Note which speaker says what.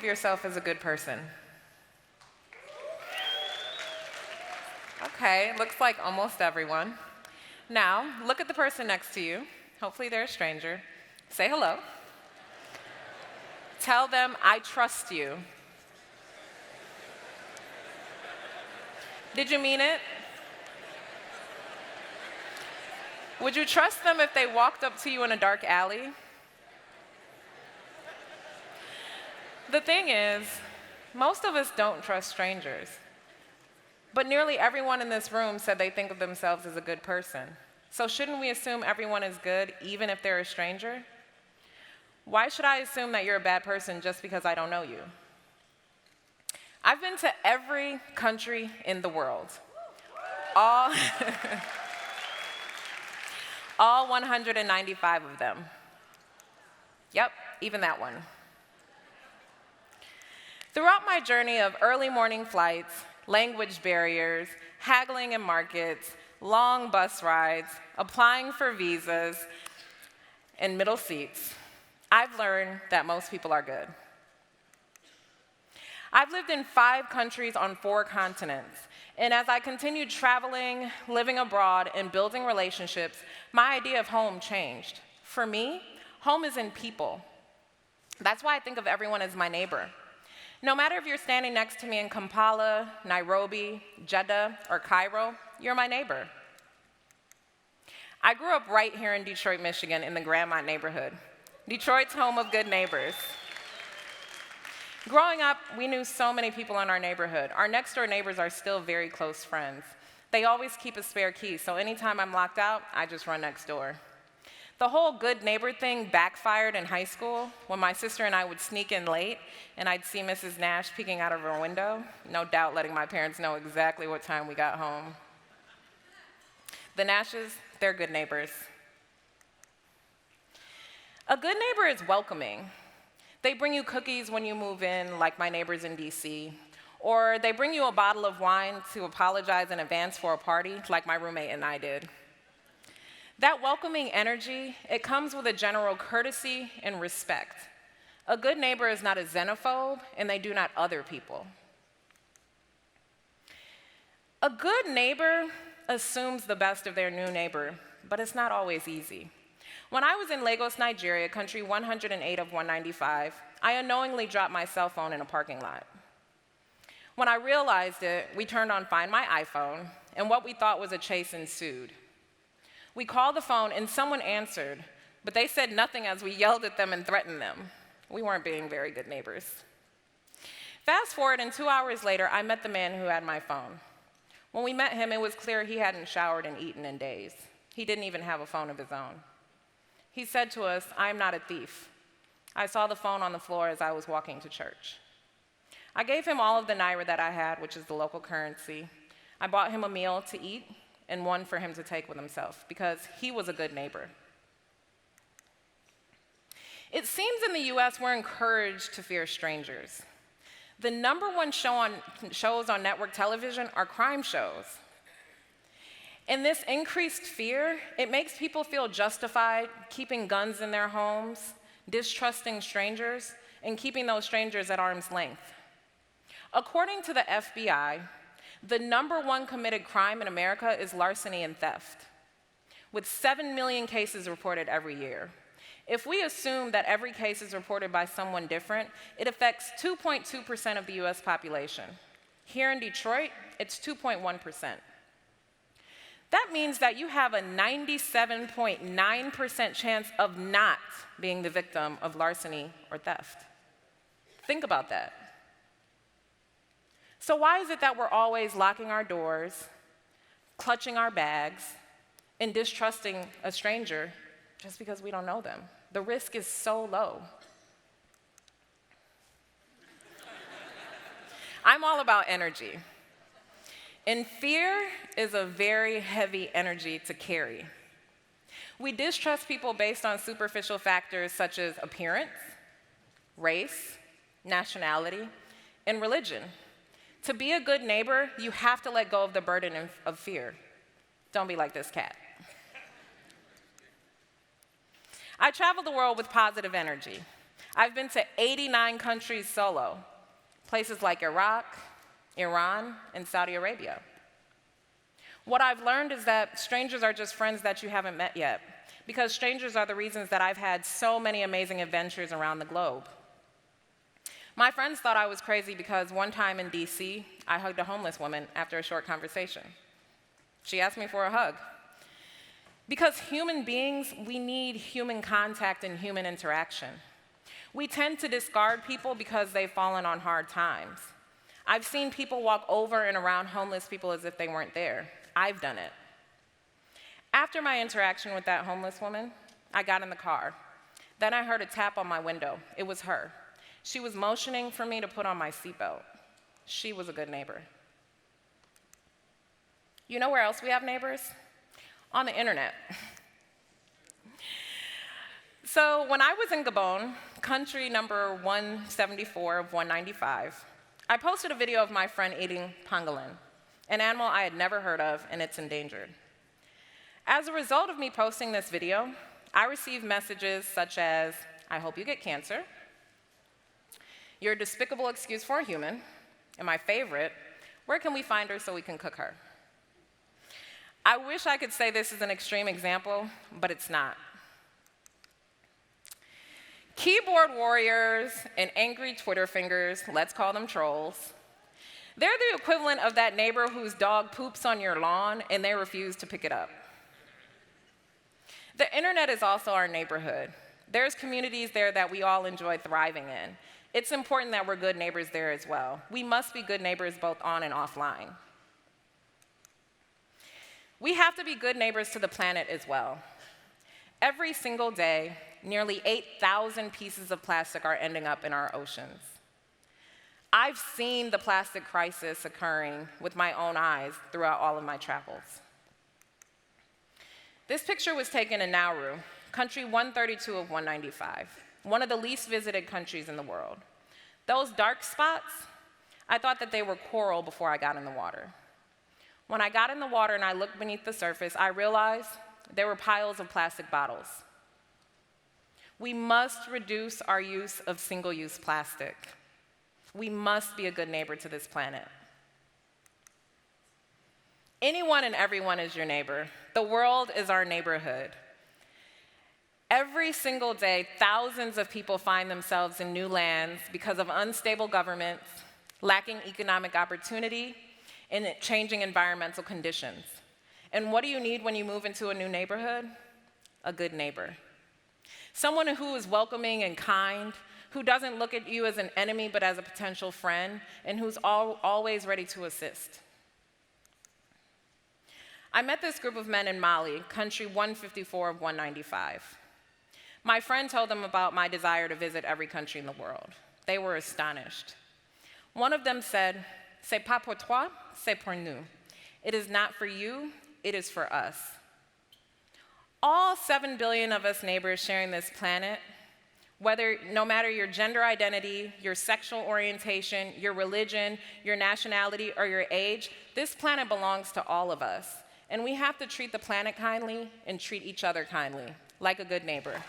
Speaker 1: of yourself as a good person? Okay, looks like almost everyone. Now, look at the person next to you. Hopefully they're a stranger. Say hello. Tell them, I trust you. Did you mean it? Would you trust them if they walked up to you in a dark alley? The thing is, most of us don't trust strangers. But nearly everyone in this room said they think of themselves as a good person. So shouldn't we assume everyone is good, even if they're a stranger? Why should I assume that you're a bad person just because I don't know you? I've been to every country in the world. All 195 of them. Yep, even that one. Throughout my journey of early morning flights, language barriers, haggling in markets, long bus rides, applying for visas, and middle seats, I've learned that most people are good. I've lived in 5 countries on 4 continents, and as I continued traveling, living abroad, and building relationships, my idea of home changed. For me, home is in people. That's why I think of everyone as my neighbor. No matter if you're standing next to me in Kampala, Nairobi, Jeddah, or Cairo, you're my neighbor. I grew up right here in Detroit, Michigan, in the Grandmont neighborhood. Detroit's home of good neighbors. Growing up, we knew so many people in our neighborhood. Our next-door neighbors are still very close friends. They always keep a spare key, so anytime I'm locked out, I just run next door. The whole good neighbor thing backfired in high school when my sister and I would sneak in late and I'd see Mrs. Nash peeking out of her window, no doubt letting my parents know exactly what time we got home. The Nashes, they're good neighbors. A good neighbor is welcoming. They bring you cookies when you move in, like my neighbors in DC, or they bring you a bottle of wine to apologize in advance for a party, like my roommate and I did. That welcoming energy, it comes with a general courtesy and respect. A good neighbor is not a xenophobe, and they do not other people. A good neighbor assumes the best of their new neighbor, but it's not always easy. When I was in Lagos, Nigeria, country 108 of 195, I unknowingly dropped my cell phone in a parking lot. When I realized it, we turned on Find My iPhone, and what we thought was a chase ensued. We called the phone, and someone answered, but they said nothing as we yelled at them and threatened them. We weren't being very good neighbors. Fast forward, and 2 hours later, I met the man who had my phone. When we met him, it was clear he hadn't showered and eaten in days. He didn't even have a phone of his own. He said to us, "I am not a thief. I saw the phone on the floor as I was walking to church." I gave him all of the naira that I had, which is the local currency. I bought him a meal to eat and one for him to take with himself, because he was a good neighbor. It seems in the US we're encouraged to fear strangers. The #1 shows on network television are crime shows. And this increased fear, it makes people feel justified keeping guns in their homes, distrusting strangers, and keeping those strangers at arm's length. According to the FBI, the #1 committed crime in America is larceny and theft, with 7 million cases reported every year. If we assume that every case is reported by someone different, it affects 2.2% of the US population. Here in Detroit, it's 2.1%. That means that you have a 97.9% chance of not being the victim of larceny or theft. Think about that. So why is it that we're always locking our doors, clutching our bags, and distrusting a stranger just because we don't know them? The risk is so low. I'm all about energy. And fear is a very heavy energy to carry. We distrust people based on superficial factors such as appearance, race, nationality, and religion. To be a good neighbor, you have to let go of the burden of fear. Don't be like this cat. I travel the world with positive energy. I've been to 89 countries solo, places like Iraq, Iran, and Saudi Arabia. What I've learned is that strangers are just friends that you haven't met yet, because strangers are the reasons that I've had so many amazing adventures around the globe. My friends thought I was crazy because one time in DC, I hugged a homeless woman after a short conversation. She asked me for a hug. Because human beings, we need human contact and human interaction. We tend to discard people because they've fallen on hard times. I've seen people walk over and around homeless people as if they weren't there. I've done it. After my interaction with that homeless woman, I got in the car. Then I heard a tap on my window. It was her. She was motioning for me to put on my seatbelt. She was a good neighbor. You know where else we have neighbors? On the internet. So when I was in Gabon, country number 174 of 195, I posted a video of my friend eating pangolin, an animal I had never heard of, and it's endangered. As a result of me posting this video, I received messages such as, "I hope you get cancer," "You're a despicable excuse for a human," and my favorite, "Where can we find her so we can cook her?" I wish I could say this is an extreme example, but it's not. Keyboard warriors and angry Twitter fingers, let's call them trolls, they're the equivalent of that neighbor whose dog poops on your lawn and they refuse to pick it up. The internet is also our neighborhood. There's communities there that we all enjoy thriving in. It's important that we're good neighbors there as well. We must be good neighbors both on and offline. We have to be good neighbors to the planet as well. Every single day, nearly 8,000 pieces of plastic are ending up in our oceans. I've seen the plastic crisis occurring with my own eyes throughout all of my travels. This picture was taken in Nauru, country 132 of 195, one of the least visited countries in the world. Those dark spots, I thought that they were coral before I got in the water. When I got in the water and I looked beneath the surface, I realized there were piles of plastic bottles. We must reduce our use of single-use plastic. We must be a good neighbor to this planet. Anyone and everyone is your neighbor. The world is our neighborhood. Every single day, thousands of people find themselves in new lands because of unstable governments, lacking economic opportunity, and changing environmental conditions. And what do you need when you move into a new neighborhood? A good neighbor. Someone who is welcoming and kind, who doesn't look at you as an enemy but as a potential friend, and who's always ready to assist. I met this group of men in Mali, country 154 of 195. My friend told them about my desire to visit every country in the world. They were astonished. One of them said, "C'est pas pour toi, c'est pour nous." It is not for you, it is for us. All 7 billion of us neighbors sharing this planet, no matter your gender identity, your sexual orientation, your religion, your nationality, or your age, this planet belongs to all of us. And we have to treat the planet kindly and treat each other kindly, like a good neighbor.